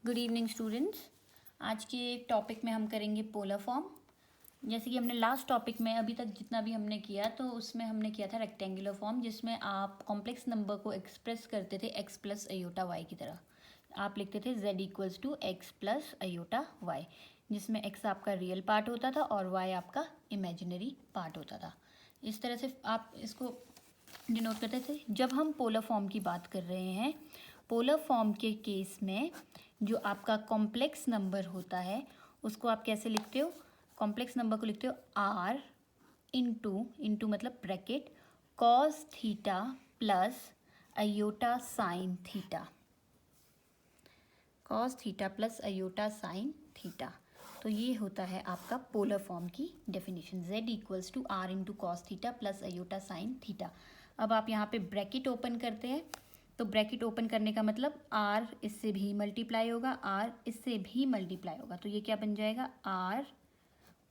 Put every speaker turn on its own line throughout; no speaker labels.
Good evening students. आज के topic में हम करेंगे पोलर फॉर्म। जैसे कि हमने लास्ट टॉपिक में अभी तक जितना भी हमने किया तो उसमें हमने किया था रेक्टेंगुलर फॉर्म, जिसमें आप कॉम्प्लेक्स नंबर को एक्सप्रेस करते थे x प्लस अयोटा वाई की तरह। आप लिखते थे z equals to x plus iota y, जिसमें x आपका रियल पार्ट होता था और y आपका इमेजिनरी पार्ट होता था। इस तरह से आप इसको डिनोट करते थे। जब हम पोलर फॉर्म की बात कर रहे हैं, पोलर फॉर्म के केस में जो आपका कॉम्प्लेक्स नंबर होता है उसको आप कैसे लिखते हो? कॉम्प्लेक्स नंबर को लिखते हो r इंटू मतलब bracket cos theta plus iota sine theta, cos theta plus iota sine theta. तो ये होता है आपका पोलर फॉर्म की definition, z equals to r into cos theta plus iota sine theta. अब आप यहाँ पे ब्रैकेट ओपन करते हैं, तो ब्रैकेट ओपन करने का मतलब r इससे भी मल्टीप्लाई होगा, r इससे भी मल्टीप्लाई होगा, तो ये क्या बन जाएगा? r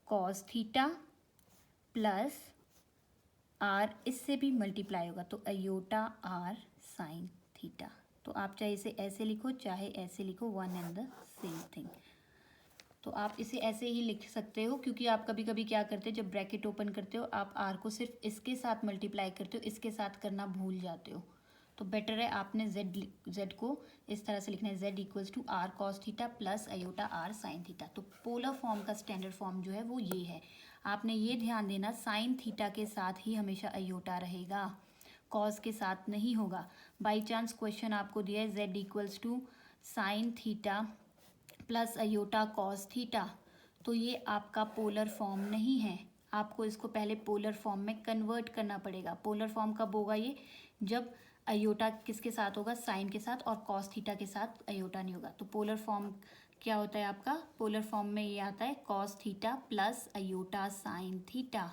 cos theta plus r इससे भी मल्टीप्लाई होगा, तो अयोटा r साइन थीटा। तो आप चाहे इसे ऐसे लिखो चाहे ऐसे लिखो, one and the same thing. तो आप इसे ऐसे ही लिख सकते हो, क्योंकि आप कभी कभी क्या करते हो, जब ब्रैकेट ओपन करते हो आप r को सिर्फ इसके साथ मल्टीप्लाई करते हो, इसके साथ करना भूल जाते हो। तो बेटर है आपने z को इस तरह से लिखना है, z equals to r cos theta plus iota r sine theta. तो पोलर फॉर्म का स्टैंडर्ड फॉर्म जो है वो ये है। आपने ये ध्यान देना, साइन थीटा के साथ ही हमेशा अयोटा रहेगा, कॉस के साथ नहीं होगा। बाई चांस क्वेश्चन आपको दिया है z equals to sine theta plus iota cos theta, तो ये आपका पोलर फॉर्म नहीं है। आपको इसको पहले पोलर फॉर्म में कन्वर्ट करना पड़ेगा। पोलर फॉर्म कब होगा ये? जब अयोटा किसके साथ होगा? साइन के साथ, और कॉस थीटा के साथ अयोटा नहीं होगा। तो पोलर फॉर्म क्या होता है आपका? पोलर फॉर्म में ये आता है cos theta plus iota sine theta.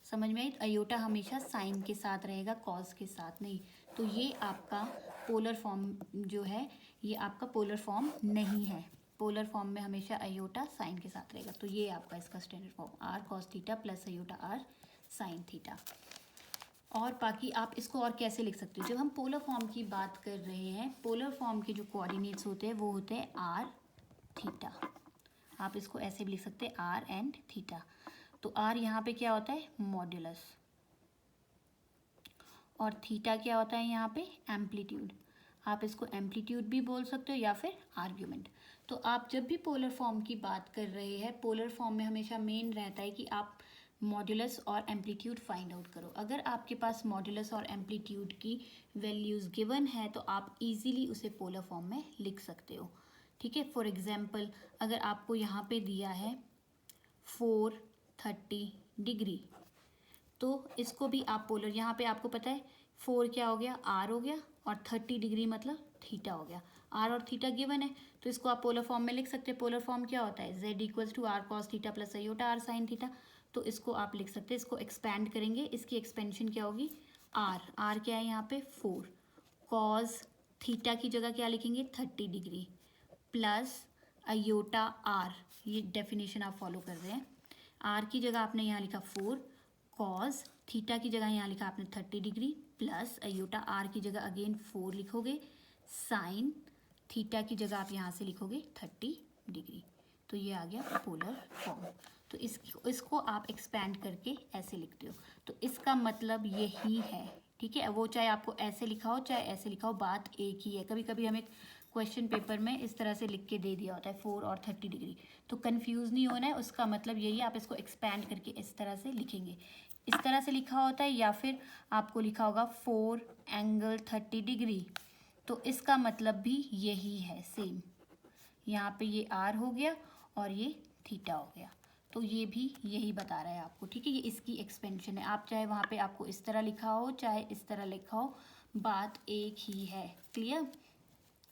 समझ में आई? अयोटा हमेशा साइन के साथ रहेगा, कॉस के साथ नहीं। तो ये आपका पोलर फॉर्म जो है ये आपका पोलर फॉर्म नहीं है। पोलर फॉर्म में हमेशा अयोटा साइन के साथ रहेगा। तो ये आपका इसका standard form, r cos theta plus iota r sine theta. और बाकी आप इसको और कैसे लिख सकते हो? जब हम पोलर फॉर्म की बात कर रहे हैं, पोलर फॉर्म के जो कोऑर्डिनेट्स होते हैं वो होते हैं आर थीटा। आप इसको ऐसे भी लिख सकते हैं आर एंड थीटा। तो आर यहाँ पे क्या होता है? मॉड्यूलस, और थीटा क्या होता है यहाँ पे? एम्पलीट्यूड। आप इसको एम्पलीट्यूड भी बोल सकते हो या फिर आर्ग्यूमेंट। तो आप जब भी पोलर फॉर्म की बात कर रहे हैं, पोलर फॉर्म में हमेशा मेन रहता है कि आप मॉड्यूलस और एम्पलीट्यूड फाइंड आउट करो। अगर आपके पास मॉड्यूलस और एम्पलीट्यूड की वैल्यूज़ गिवन है तो आप इजीली उसे पोलर फॉर्म में लिख सकते हो। ठीक है, फॉर एग्जांपल अगर आपको यहाँ पे दिया है 430 डिग्री, तो इसको भी आप पोलर, यहाँ पे आपको पता है 4 क्या हो गया? आर हो गया, और 30 डिग्री मतलब थीटा हो गया। आर और थीटा गिवन है तो इसको आप पोलर फॉर्म में लिख सकते हैं। पोलर फॉर्म क्या होता है? z equals to r cos theta plus iota r sine theta. तो इसको आप लिख सकते हैं, इसको एक्सपैंड करेंगे, इसकी एक्सपेंशन क्या होगी? आर क्या है यहाँ पे? 4 कॉस थीटा की जगह क्या लिखेंगे? 30 डिग्री प्लस अयोटा आर, ये डेफिनेशन आप फॉलो कर रहे हैं। आर की जगह आपने यहाँ लिखा 4, कॉस थीटा की जगह यहाँ लिखा आपने 30 डिग्री, प्लस अयोटा आर की जगह अगेन 4 लिखोगे, साइन थीटा की जगह आप यहाँ से लिखोगे 30 डिग्री। तो ये आ गया पोलर फॉर्म। तो इसको आप एक्सपैंड करके ऐसे लिखते हो। तो इसका मतलब यही है, ठीक है? वो चाहे आपको ऐसे लिखा हो चाहे ऐसे लिखा हो, बात एक ही है। कभी कभी हमें क्वेश्चन पेपर में इस तरह से लिख के दे दिया होता है 4 और 30 डिग्री, तो कंफ्यूज नहीं होना है। उसका मतलब यही है, आप इसको एक्सपैंड करके इस तरह से लिखेंगे। इस तरह से लिखा होता है, या फिर आपको लिखा होगा 4 एंगल 30 डिग्री, तो इसका मतलब भी यही है, सेम। यहाँ पे ये आर हो गया और ये थीटा हो गया, तो ये भी यही बता रहा है आपको, ठीक है? ये इसकी एक्सपेंशन है। आप चाहे वहाँ पे आपको इस तरह लिखा हो चाहे इस तरह लिखा हो, बात एक ही है। क्लियर?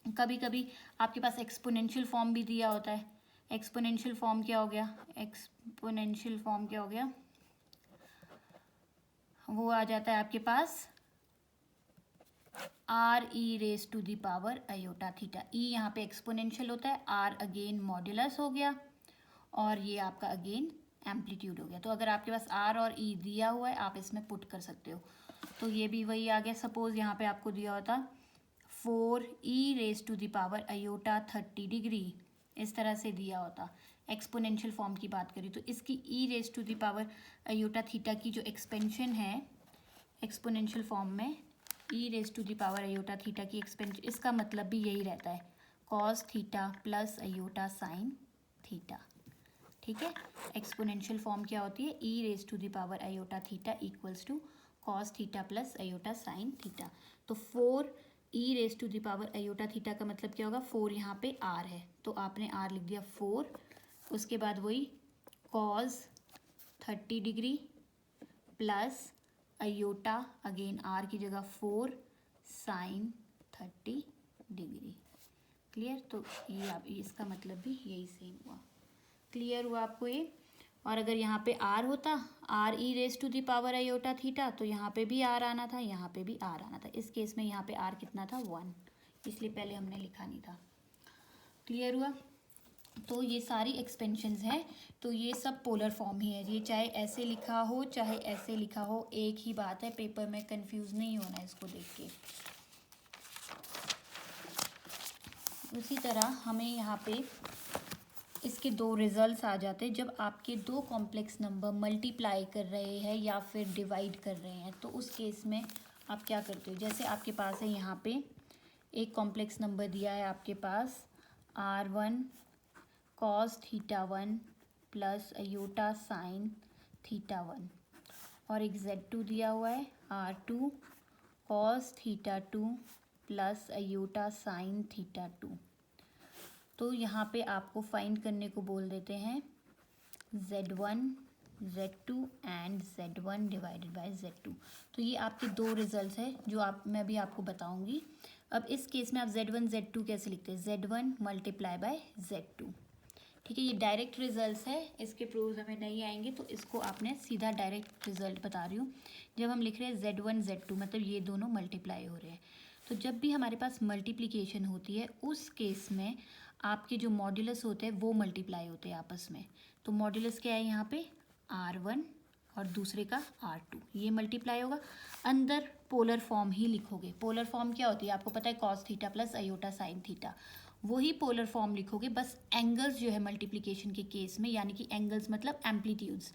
कभी कभी आपके पास एक्सपोनेंशियल फॉर्म भी दिया होता है। एक्सपोनेंशियल फॉर्म क्या हो गया? एक्सपोनेंशियल फॉर्म क्या हो गया? वो आ जाता है आपके पास r e raise to the power iota theta. E यहाँ पे एक्सपोनेंशियल होता है, आर अगेन मॉड्यूलस हो गया, और ये आपका अगेन एम्पलीट्यूड हो गया। तो अगर आपके पास आर और ई दिया हुआ है आप इसमें पुट कर सकते हो। तो ये भी वही आ गया। सपोज यहाँ पे आपको दिया होता 4e⁻30°, इस तरह से दिया होता। एक्सपोनेंशियल फॉर्म की बात करें तो इसकी e⁻θ की जो एक्सपेंशन है एक्सपोनेंशियल फॉर्म में e⁻θ की एक्सपेंशन, इसका मतलब भी यही रहता है cos theta plus iota sine theta. ठीक है, एक्सपोनेंशियल फॉर्म क्या होती है, e⁻θ equals to cos theta plus iota sine theta. तो 4e⁻θ का मतलब क्या होगा, 4 यहाँ पे r है तो आपने r लिख दिया 4, उसके बाद वही cos 30° plus iota again r की जगह 4 साइन 30°। क्लियर, तो ये आप इसका मतलब भी यही सेम हुआ। क्लियर हुआ आपको ये। और अगर यहाँ पे r होता re⁻θ तो यहाँ पे भी r आना था, यहाँ पे भी r आना था। इस केस में यहाँ पे r कितना था 1, इसलिए पहले हमने लिखा नहीं था। क्लियर हुआ। तो ये सारी एक्सपेंशंस हैं, तो ये सब पोलर फॉर्म ही है। ये चाहे ऐसे लिखा हो चाहे ऐसे लिखा हो, एक ही बात है। पेपर में कंफ्यूज नहीं होना इसको देख के। उसी तरह हमें यहाँ पे इसके दो रिजल्ट्स आ जाते हैं। जब आपके दो कॉम्प्लेक्स नंबर मल्टीप्लाई कर रहे हैं या फिर डिवाइड कर रहे हैं, तो उस केस में आप क्या करते हो, जैसे आपके पास है यहाँ पे एक कॉम्प्लेक्स नंबर दिया है आपके पास r1 cos θ1 plus iota sine θ1, और एक z2 दिया हुआ है r2 cos θ2 plus iota sign θ2। तो यहाँ पे आपको फाइंड करने को बोल देते हैं z1 z2 and z1 divided by z2। तो ये आपके दो रिजल्ट्स हैं जो मैं भी आपको बताऊंगी। अब इस केस में आप z1 z2 कैसे लिखते हैं, z1 मल्टीप्लाई बाय z2। ठीक है, ये डायरेक्ट रिजल्ट्स है, इसके प्रूव्स हमें नहीं आएंगे, तो इसको आपने सीधा डायरेक्ट रिजल्ट बता रही हूँ। जब हम लिख रहे हैं z1 z2 मतलब ये दोनों मल्टीप्लाई हो रहे हैं, तो जब भी हमारे पास मल्टीप्लिकेशन होती है उस केस में आपके जो मॉड्यूलस होते हैं वो मल्टीप्लाई होते हैं आपस में। तो मॉड्यूलस क्या है यहाँ पे r1 और दूसरे का r2, ये मल्टीप्लाई होगा। अंदर पोलर फॉर्म ही लिखोगे। पोलर फॉर्म क्या होती है आपको पता है, cos theta plus iota sine theta, वही पोलर फॉर्म लिखोगे। बस एंगल्स जो है मल्टीप्लिकेशन के केस में, यानी कि एंगल्स मतलब एम्पलीट्यूड्स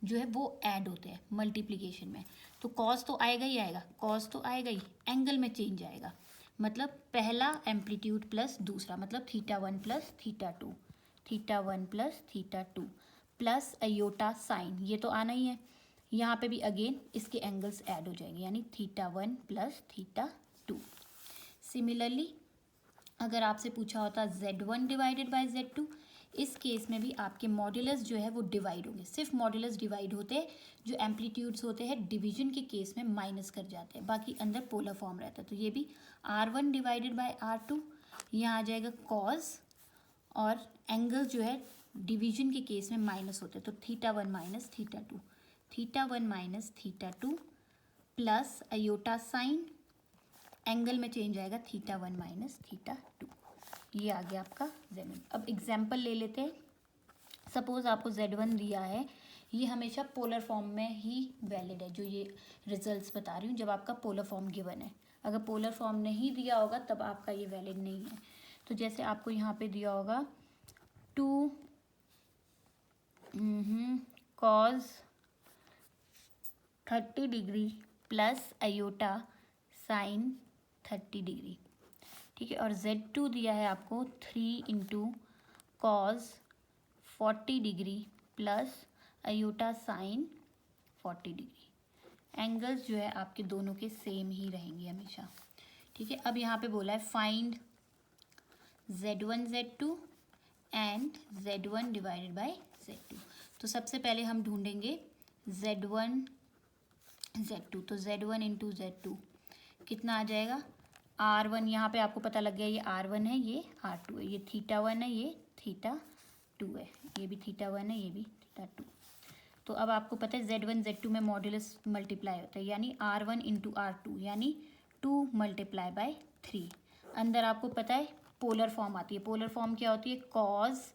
जो है वो ऐड होते हैं मल्टीप्लिकेशन में। तो कॉस तो आएगा ही आएगा, कॉस तो आएगा ही, एंगल में चेंज आएगा। मतलब पहला एम्पलीट्यूड प्लस दूसरा, मतलब θ1 plus θ2, θ1 plus θ2 plus iota sine, ये तो आना ही है। यहाँ पे भी अगेन इसके एंगल्स ऐड हो जाएंगे, यानी θ1 प्लस θ2। सिमिलरली अगर आपसे पूछा होता z1 डिवाइडेड बाय z2, इस केस में भी आपके मॉड्यूलस जो है वो डिवाइड होंगे। सिर्फ मॉड्यूलस डिवाइड होते हैं, जो एम्पलीट्यूड्स होते हैं डिवीजन के केस में माइनस कर जाते हैं, बाकी अंदर पोलर फॉर्म रहता है। तो ये भी r1 डिवाइडेड बाय r2, यहाँ आ जाएगा cos, और एंगल जो है डिवीजन के केस में माइनस होते हैं, तो θ1 minus θ2, θ1 minus θ2 plus iota sine, angle में चेंज आएगा θ1 माइनस θ2। ये आ गया आपका z1। अब एग्जाम्पल ले लेते हैं। सपोज आपको z1 दिया है, ये हमेशा पोलर फॉर्म में ही वैलिड है, जो ये रिजल्ट्स बता रही हूँ, जब आपका पोलर फॉर्म गिवन है। अगर पोलर फॉर्म नहीं दिया होगा तब आपका ये वैलिड नहीं है। तो जैसे आपको यहाँ पे दिया होगा 2 cos 30° प्लस अयोटा साइन 30°। ठीक है, और z2 दिया है आपको 3 into cos 40° plus iota sign 40°। Angles जो है आपके दोनों के सेम ही रहेंगे हमेशा। ठीक है, अब यहाँ पे बोला है find z1 z2 and z1 divided by z2। तो सबसे पहले हम ढूंढेंगे z1 z2, तो z1 इंटू z2 कितना आ जाएगा, r1, यहाँ पे आपको पता लग गया ये r1 है, ये r2 है, ये θ1 है, ये θ2 है, ये भी θ1 है, ये भी θ2। तो अब आपको पता है z1 z2 में मॉड्यूलस मल्टीप्लाई होता है, यानी r1 इंटू r2 यानी 2 मल्टीप्लाई बाय 3। अंदर आपको पता है पोलर फॉर्म आती है। पोलर फॉर्म क्या होती है, कॉस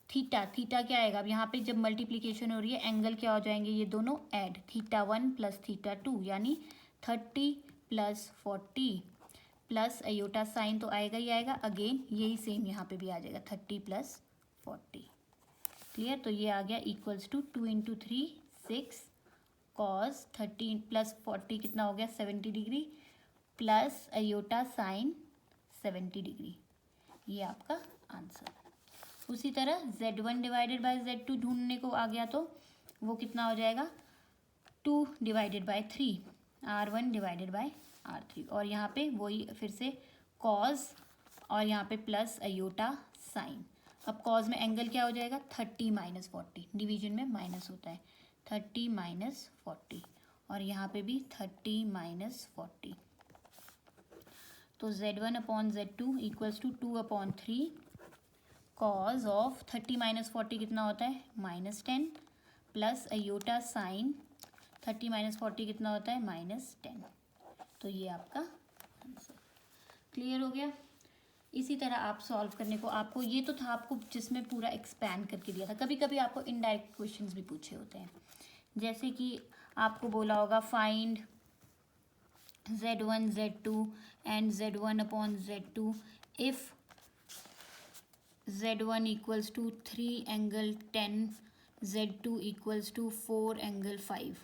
थीटा, थीटा क्या आएगा, अब यहाँ पे जब मल्टीप्लिकेशन हो रही है एंगल क्या हो जाएंगे, ये दोनों ऐड, θ1 प्लस θ2 यानी 30 प्लस 40 प्लस अयोटा साइन तो आएगा ही आएगा, अगेन यही सेम यहाँ पे भी आ जाएगा 30 + 40। क्लियर? तो ये आ गया इक्वल्स टू 2 × 3 6 कॉस 30 + 40 कितना हो गया 70 degree plus iota sign 70 degree. ये आपका आंसर। उसी तरह Z1 / Z2 ढूंढने को आ गया तो वो कितना हो जाएगा 2 / 3 R1 / R3 और यहाँ पे वही फिर से कॉस और यहाँ पे प्लस अयोटा साइन। अब कॉस में एंगल क्या हो जाएगा 30 - 40, डिवीजन में माइनस होता है 30 - 40 और यहाँ पे भी 30 - 40। तो Z1/Z2 = 2/3 कॉस ऑफ 30 - 40 कितना होता है -10 प्लस अयोटा साइन 30 - 40 कितना होता है -10। तो ये आपका आंसर। क्लियर हो गया? इसी तरह आप सॉल्व करने को आपको ये तो था आपको जिसमें पूरा एक्सपैंड करके दिया था। कभी कभी आपको इनडायरेक्ट क्वेश्चंस भी पूछे होते हैं, जैसे कि आपको बोला होगा find Z1 Z2 and Z1/Z2 if Z1 = 3 ∠ 10 Z2 = 4 ∠ 5।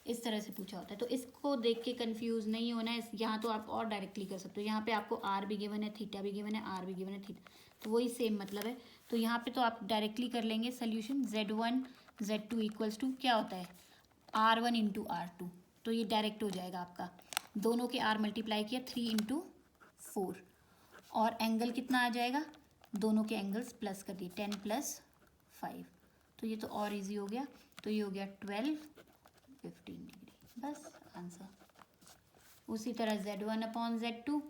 इस तरह से पूछा होता है, तो इसको देख के कंफ्यूज नहीं होना है। यहाँ तो आप और डायरेक्टली कर सकते हो, यहाँ पे आपको R भी गिवन है, थीटा भी गिवन है, R भी गिवन है, थीटा, तो वही सेम मतलब है। तो यहाँ पे तो आप डायरेक्टली कर लेंगे सोल्यूशन। Z1 Z2 = क्या होता है R1 × R2, तो ये डायरेक्ट हो जाएगा आपका। दोनों के R मल्टीप्लाई किया 3 × 4 और एंगल कितना आ जाएगा, दोनों के एंगल्स प्लस कर दिए 10 + 5, तो ये तो और इजी हो गया। तो ये हो गया 12 15 डिग्री, बस आंसर। उसी तरह Z1/Z2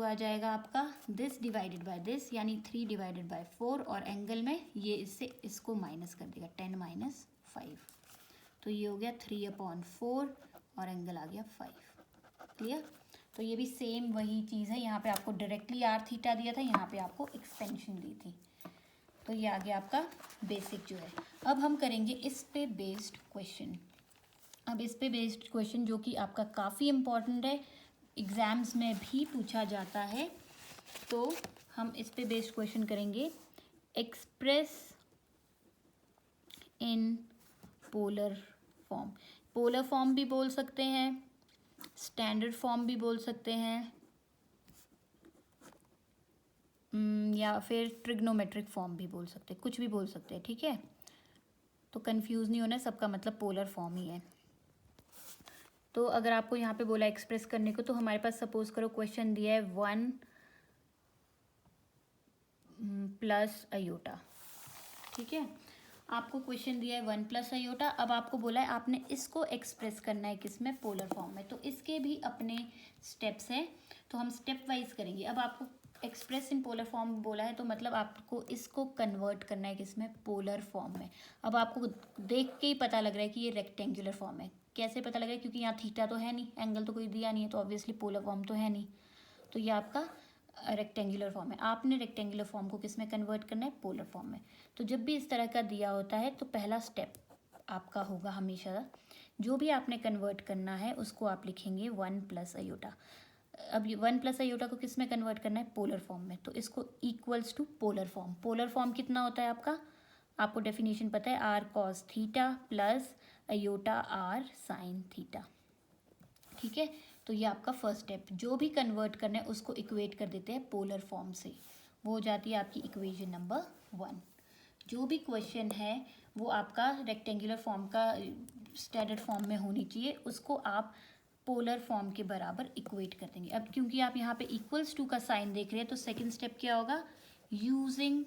आ जाएगा आपका दिस डिवाइडेड बाय दिस, यानी 3 / 4 और एंगल में ये इससे इसको माइनस कर देगा 10 - 5, तो ये हो गया 3/4 और एंगल आ गया 5। क्लियर? तो ये भी सेम वही चीज़ है, यहाँ पे आपको डायरेक्टली R थीटा दिया था, यहाँ पे आपको एक्सपेंशन दी थी। तो ये आ गया आपका बेसिक जो है। अब हम करेंगे इस पे बेस्ड क्वेश्चन। अब इस पे बेस्ड क्वेश्चन जो कि आपका काफ़ी इम्पॉर्टेंट है, एग्ज़ाम्स में भी पूछा जाता है, तो हम इस पे बेस्ड क्वेश्चन करेंगे। Express in polar form, polar form भी बोल सकते हैं, स्टैंडर्ड फॉर्म भी बोल सकते हैं, या फिर ट्रिग्नोमेट्रिक फॉर्म भी बोल सकते हैं, कुछ भी बोल सकते हैं, ठीक है। तो कंफ्यूज नहीं होना, सबका मतलब पोलर फॉर्म ही है। तो अगर आपको यहाँ पे बोला एक्सप्रेस करने को, तो हमारे पास सपोज करो क्वेश्चन दिया है 1 + अयोटा, ठीक है। आपको क्वेश्चन दिया है 1 + अयोटा। अब आपको बोला है आपने इसको एक्सप्रेस करना है किसमें, पोलर फॉर्म में। तो इसके भी अपने स्टेप्स हैं, तो हम स्टेप वाइज करेंगे। अब आपको एक्सप्रेस इन पोलर फॉर्म बोला है, तो मतलब आपको इसको कन्वर्ट करना है किसमें, पोलर फॉर्म में। अब आपको देख के ही पता लग रहा है कि ये रेक्टेंगुलर फॉर्म है। कैसे पता लग रहा है, क्योंकि यहाँ थीटा तो है नहीं, एंगल तो कोई दिया नहीं है, तो ऑब्वियसली पोलर फॉर्म तो है नहीं, तो ये आपका रेक्टेंगुलर फॉर्म है। आपने रेक्टेंगुलर फॉर्म को किस में कन्वर्ट करना है, पोलर फॉर्म में। तो जब भी इस तरह का दिया होता है, तो पहला स्टेप आपका होगा हमेशा, जो भी आपने कन्वर्ट करना है उसको आप लिखेंगे 1 + अयोटा। अब 1 + अयोटा को किस में कन्वर्ट करना है, पोलर फॉर्म में, तो इसको equals to polar form. Polar form कितना होता है आपको डेफिनेशन पता है, R cos theta plus iota R sin theta, ठीक है। तो ये आपका फर्स्ट स्टेप, जो भी कन्वर्ट करना है उसको इक्वेट कर देते हैं पोलर फॉर्म से, वो हो जाती है आपकी इक्वेशन नंबर 1। जो भी क्वेश्चन है वो आपका रेक्टेंगुलर फॉर्म का स्टैंडर्ड फॉर्म में होनी चाहिए, उसको आप पोलर फॉर्म के बराबर इक्वेट कर देंगे। अब क्योंकि आप यहाँ पे इक्वल्स टू का साइन देख रहे हैं, तो सेकंड स्टेप क्या होगा, using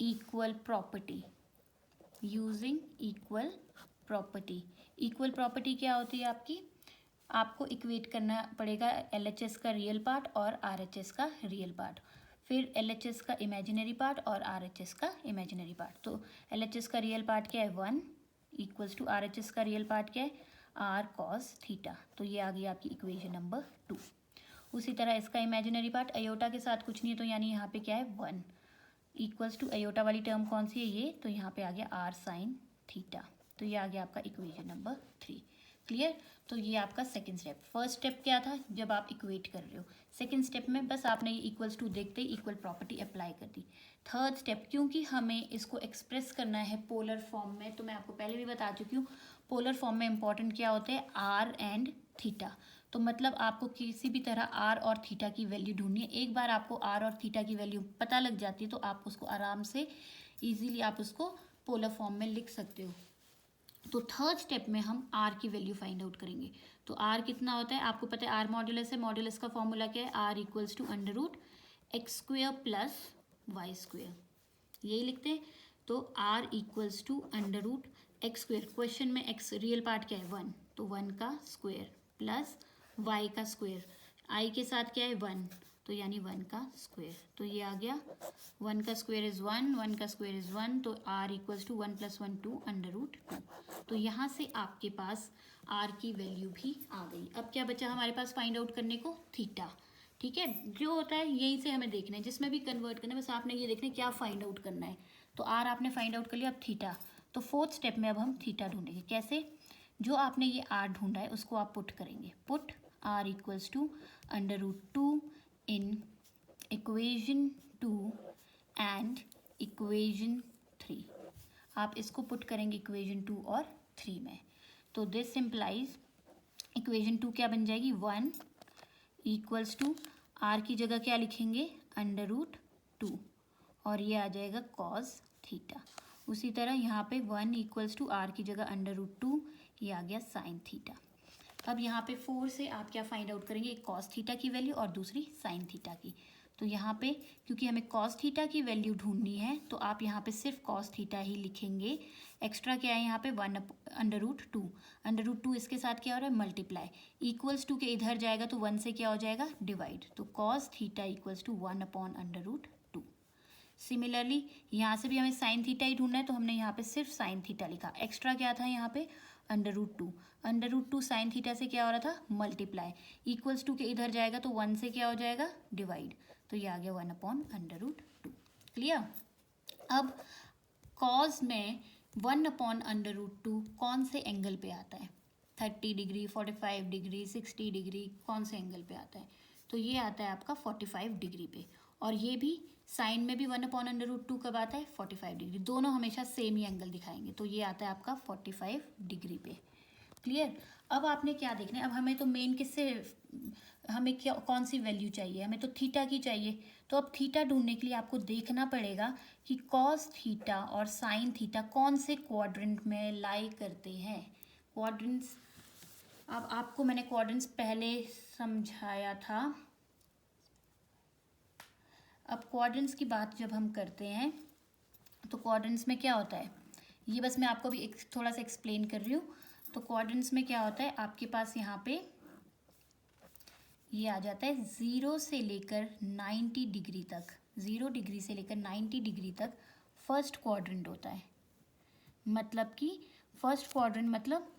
equal property. Using equal property, equal property क्या होती है आपको इक्वेट करना पड़ेगा LHS का रियल पार्ट और RHS का रियल पार्ट, फिर LHS का इमेजिनरी पार्ट और RHS का इमेजिनरी पार्ट। तो LHS का रियल पार्ट क्या है 1 = RHS का रियल पार्ट क्या है R cos थीटा। तो ये आ गई आपकी इक्वेशन नंबर 2। उसी तरह इसका इमेजिनरी पार्ट अयोटा के साथ कुछ नहीं है, तो यानी यहाँ पे क्या है 1 = अयोटा वाली टर्म कौन सी है ये, तो यहाँ पे आ गया R sin थीटा। तो ये आ गया आपका इक्वेशन नंबर 3। क्लियर। तो ये आपका सेकंड स्टेप। फर्स्ट स्टेप क्या था, जब आप इक्वेट कर रहे हो। सेकंड स्टेप में बस आपने ये इक्वल्स टू देखते ही इक्वल प्रॉपर्टी अप्लाई कर दी। थर्ड स्टेप, क्योंकि हमें इसको एक्सप्रेस करना है पोलर फॉर्म में, तो मैं आपको पहले भी बता चुकी हूँ पोलर फॉर्म में इंपॉर्टेंट क्या होते हैं, आर एंड थीटा। तो मतलब आपको किसी भी तरह आर और थीटा की वैल्यू ढूंढनी है। एक बार आपको आर और थीटा की वैल्यू पता लग जाती है तो आप उसको आराम से ईजिली आप उसको पोलर फॉर्म में लिख सकते हो। तो थर्ड स्टेप में हम आर की वैल्यू फाइंड आउट करेंगे। तो आर कितना होता है, आपको पता है आर मॉड्यूलस है। मॉड्यूलस का फॉर्मूला क्या है, r equals to under root x square plus y square, यही लिखते हैं। तो r equals to under root x square, question में एक्स रियल पार्ट क्या है 1, तो 1 का स्क्वेयर प्लस वाई का स्क्वेयर, आई के साथ क्या है 1, तो यानी 1 का स्क्वेयर। तो ये आ गया 1 का स्क्वेयर इज़ 1, 1 का स्क्वेयर इज़ 1, तो r equals to 1 + 1 2 under root 2। तो यहाँ से आपके पास आर की वैल्यू भी आ गई। अब क्या बचा हमारे पास फाइंड आउट करने को, थीटा। ठीक है, जो होता है यहीं से हमें देखना है, जिसमें भी कन्वर्ट करना है बस आपने ये देखना है क्या फाइंड आउट करना है। तो आर आपने फाइंड आउट कर लिया, अब थीटा। तो फोर्थ स्टेप में अब हम थीटा ढूंढेंगे। कैसे, जो आपने ये आर ढूंढा है उसको आप पुट करेंगे। Put r equals to under root 2 in equation 2 and equation 3। आप इसको पुट करेंगे इक्वेशन 2 और 3 में। तो दिस इम्प्लाइज इक्वेशन 2 क्या बन जाएगी, 1 इक्वल्स टू आर की जगह क्या लिखेंगे, अंडर रूट 2, और ये आ जाएगा कॉस थीटा। उसी तरह यहाँ पे 1 इक्वल्स टू आर की जगह अंडर रूट 2, ये आ गया साइन थीटा। अब यहाँ पे 4 से आप क्या फाइंड आउट करेंगे, एक कॉस थीटा की वैल्यू और दूसरी साइन थीटा की। तो यहाँ पे क्योंकि हमें कॉस थीटा की वैल्यू ढूंढनी है तो आप यहाँ पे सिर्फ कॉस थीटा ही लिखेंगे। एक्स्ट्रा क्या है यहाँ पे 1 अंडर रूट 2, अंडर रूट 2 इसके साथ क्या हो रहा है मल्टीप्लाई, इक्वल्स टू के इधर जाएगा तो 1 से क्या हो जाएगा डिवाइड, तो cos theta equals to 1 upon under root 2। Similarly यहाँ से भी हमें साइन थीटा ही ढूंढना है तो हमने यहाँ पे सिर्फ साइन थीटा लिखा। एक्स्ट्रा क्या था यहाँ पे under root 2, under root 2 sine theta से क्या हो रहा था मल्टीप्लाई, इक्वल्स टू के इधर जाएगा तो 1 से क्या हो जाएगा डिवाइड, तो ये आ गया 1 अपॉन अंडर रूट 2। क्लियर। अब कॉज में 1 अपॉन अंडर रूट 2 कौन से एंगल पे आता है, 30 डिग्री, 45 डिग्री, 60 डिग्री, कौन से एंगल पे आता है, तो ये आता है आपका 45 डिग्री पे। और ये भी साइन में भी 1 अपॉन अंडर रूट 2 कब आता है 45 डिग्री, दोनों हमेशा सेम ही एंगल दिखाएंगे, तो ये आता है आपका 45 डिग्री पे। क्लियर। अब आपने क्या देखना है, अब हमें तो मेन किससे, हमें क्या कौन सी वैल्यू चाहिए, हमें तो थीटा की चाहिए। तो अब थीटा ढूंढने के लिए आपको देखना पड़ेगा कि कॉस थीटा और साइन थीटा कौन से क्वाड्रेंट में लाई करते हैं। क्वाड्रेंट्स, अब आपको मैंने क्वाड्रेंट्स पहले समझाया था। अब क्वाड्रेंट्स की बात जब हम करते हैं तो क्वाड्रेंट्स में क्या होता है, ये बस मैं आपको भी थोड़ा सा एक्सप्लेन कर रही हूँ। तो क्वाड्रेंट्स में क्या होता है, आपके पास यहाँ पे ये आ जाता है 0 से लेकर 90 डिग्री तक, 0 डिग्री से लेकर 90 डिग्री तक फर्स्ट क्वाड्रेंट होता है। मतलब कि फर्स्ट क्वाड्रेंट मतलब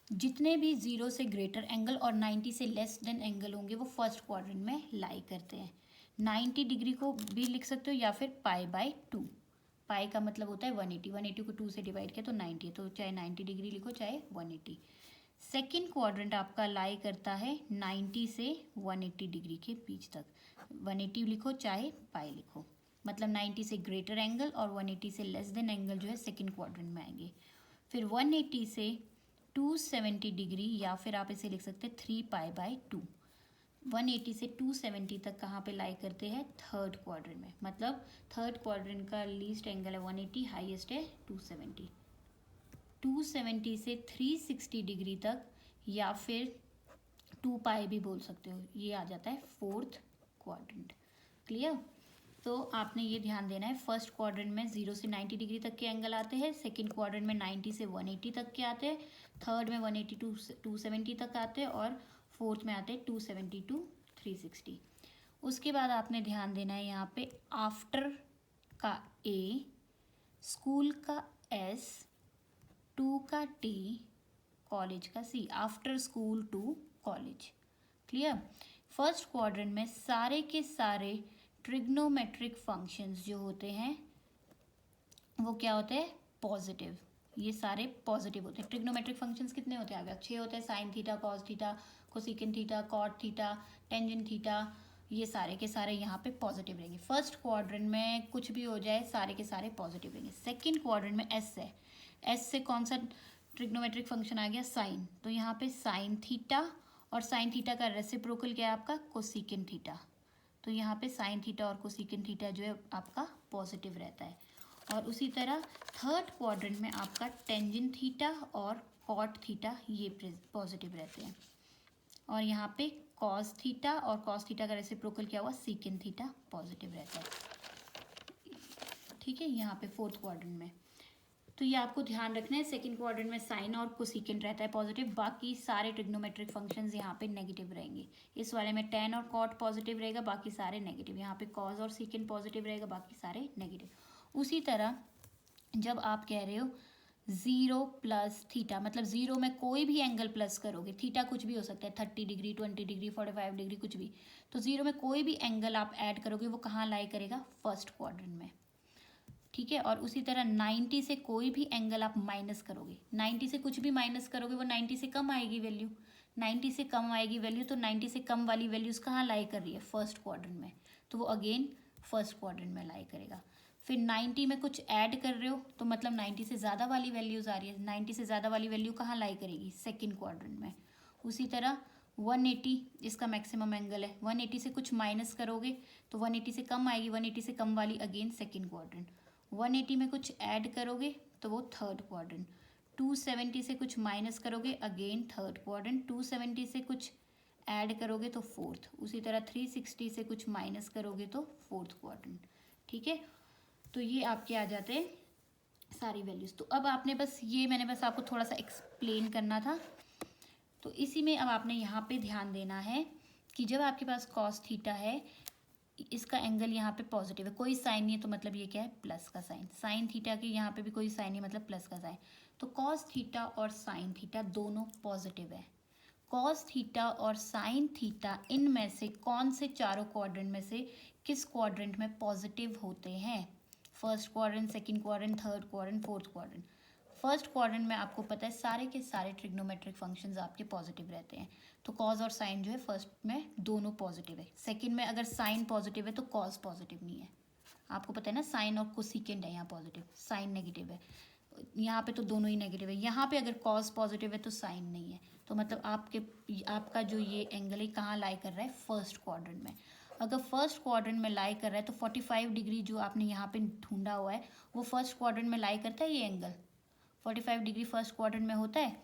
जितने भी 0 से ग्रेटर एंगल और 90 से लेस देन एंगल होंगे वो फर्स्ट क्वाड्रेंट में लाई करते हैं। 90 डिग्री को भी लिख सकते हो या फिर π/2, पाई का मतलब होता है 180, 180 को 2 से डिवाइड किया तो 90, तो चाहे 90 डिग्री लिखो चाहे 180। सेकेंड क्वाड्रेंट आपका लाई करता है 90 से 180 डिग्री के बीच तक, 180 लिखो चाहे पाई लिखो, मतलब 90 से ग्रेटर एंगल और 180 से लेस देन एंगल जो है सेकेंड क्वाड्रेंट में आएंगे। फिर 180 से 270 डिग्री या फिर आप इसे लिख सकते हैं 3π/2, 180 से 270 तक कहाँ पे लाई करते हैं थर्ड क्वाड्रेंट में, मतलब थर्ड क्वाड्रेंट का लीस्ट एंगल है 180, हाईएस्ट है 270। 270 से 360 डिग्री तक या फिर 2π भी बोल सकते हो, ये आ जाता है फोर्थ क्वाड्रेंट। क्लियर। तो आपने ये ध्यान देना है, फर्स्ट क्वाड्रेंट में 0 से 90 डिग्री तक के एंगल आते हैं, सेकंड क्वाड्रेंट में 90 से 180 तक के आते हैं, थर्ड में 180 टू 270 तक आते हैं और फोर्थ में आते हैं 270 टू 360। उसके बाद आपने ध्यान देना है यहाँ पे आफ्टर का A, स्कूल का S, 2 का T, कॉलेज का C, after school to college. Clear. First quadrant में सारे के सारे ट्रिग्नोमेट्रिक फंक्शंस जो होते हैं वो क्या होते हैं पॉजिटिव, ये सारे पॉजिटिव होते हैं। ट्रिग्नोमेट्रिक फंक्शंस कितने होते हैं? आगे 6 होते हैं, sine theta, cos theta, cosecant theta, cot theta, tangent theta, ये सारे के सारे यहाँ पे पॉजिटिव रहेंगे। फर्स्ट क्वाड्रेंट में कुछ भी हो जाए सारे के सारे पॉजिटिव रहेंगे। सेकंड क्वाड्रेंट में एस है, एस से कौन सा ट्रिग्नोमेट्रिक फंक्शन आ गया? साइन। तो यहाँ पे साइन थीटा, और साइन थीटा का रेसिप्रोकल क्या है आपका? Cosecant theta. तो यहाँ पे साइन थीटा और कोसिकेंट थीटा जो है आपका पॉजिटिव रहता है। और उसी तरह थर्ड क्वाड्रेंट में आपका टेंजेंट थीटा और कॉट थीटा ये पॉजिटिव रहते हैं। और यहाँ पे कॉस थीटा, और कॉस थीटा का रेसिप्रोकल क्या हुआ? सीकेंट थीटा पॉजिटिव रहता है। ठीक है, यहाँ पे फोर्थ क्वाड्रेंट में तो ये आपको ध्यान रखना है। सेकंड क्वाड्रेंट में साइन और कोसिकेंट रहता है पॉजिटिव, बाकी सारे ट्रिग्नोमेट्रिक फंक्शंस यहाँ पे नेगेटिव रहेंगे। इस वाले में टेन और कॉट पॉजिटिव रहेगा, बाकी सारे नेगेटिव। यहाँ पे कॉस और सीकेंट पॉजिटिव रहेगा, बाकी सारे नेगेटिव। उसी तरह जब आप कह रहे हो 0 प्लस थीटा, मतलब 0 में कोई भी एंगल प्लस करोगे, थीटा कुछ भी हो सकता है, 30 डिग्री, 20 डिग्री, 45 डिग्री, कुछ भी। तो 0 में कोई भी एंगल आप ऐड करोगे वो कहाँ लाई करेगा? फर्स्ट क्वाड्रेंट में। ठीक है, और उसी तरह 90 से कोई भी एंगल आप माइनस करोगे, 90 से कुछ भी माइनस करोगे वो 90 से कम आएगी वैल्यू, 90 से कम आएगी वैल्यू। तो 90 से कम वाली वैल्यूज कहाँ लाई कर रही है? फर्स्ट क्वाड्रेंट में। तो वो अगेन फर्स्ट क्वाड्रेंट में लाई करेगा। फिर 90 में कुछ ऐड कर रहे हो तो मतलब 90 से ज़्यादा वाली वैल्यूज आ रही है, 90 से ज़्यादा वाली वैल्यू कहाँ लाई करेगी? सेकेंड क्वाड्रेंट में। उसी तरह 180 इसका मैक्सिमम एंगल है, 180 से कुछ माइनस करोगे तो 180 से कम आएगी, 180 से कम वाली अगेन सेकेंड क्वाड्रेंट। 180 में कुछ ऐड करोगे तो वो थर्ड क्वाड्रेंट। 270 से कुछ माइनस करोगे अगेन थर्ड क्वाड्रेंट। 270 से कुछ ऐड करोगे तो फोर्थ। उसी तरह 360 से कुछ माइनस करोगे तो फोर्थ क्वाड्रेंट। ठीक है, तो ये आपके आ जाते हैं सारी वैल्यूज़। तो अब आपने बस ये, मैंने बस आपको थोड़ा सा एक्सप्लेन करना था। तो इसी में अब आपने यहाँ पे ध्यान देना है कि जब आपके पास कॉस थीटा है, इसका एंगल यहाँ पे पॉजिटिव है, कोई साइन नहीं है, तो मतलब ये क्या है? प्लस का साइन। साइन थीटा के यहाँ पे भी कोई साइन नहीं, मतलब प्लस का साइन। तो कॉस थीटा और साइन थीटा दोनों पॉजिटिव है। कॉस थीटा और साइन थीटा इनमें से कौन से चारों क्वाड्रेंट में से किस क्वाड्रेंट में पॉजिटिव होते हैं? First quadrant, second quadrant, third quadrant, fourth quadrant. First quadrant में आपको पता है सारे के सारे ट्रिग्नोमेट्रिक फंक्शंस आपके पॉजिटिव रहते हैं। तो कॉस और साइन जो है फर्स्ट में दोनों पॉजिटिव है। सेकंड में अगर साइन पॉजिटिव है तो कॉस पॉजिटिव नहीं है। आपको पता है ना, साइन और कोसिकेंट है यहाँ पॉजिटिव, साइन नेगेटिव है। यहाँ पे तो दोनों ही नेगेटिव है। यहाँ पे अगर कॉस पॉजिटिव है तो साइन नहीं है। तो मतलब आपका जो ये एंगल है कहाँ लाई कर रहा है? फर्स्ट क्वाड्रेंट में। अगर फर्स्ट क्वाड्रेंट में लाई कर रहा है तो 45 डिग्री जो आपने यहाँ पे ढूंढा हुआ है वो फर्स्ट क्वाड्रेंट में लाई करता है ये एंगल? 45 डिग्री फर्स्ट क्वाड्रेंट में होता है।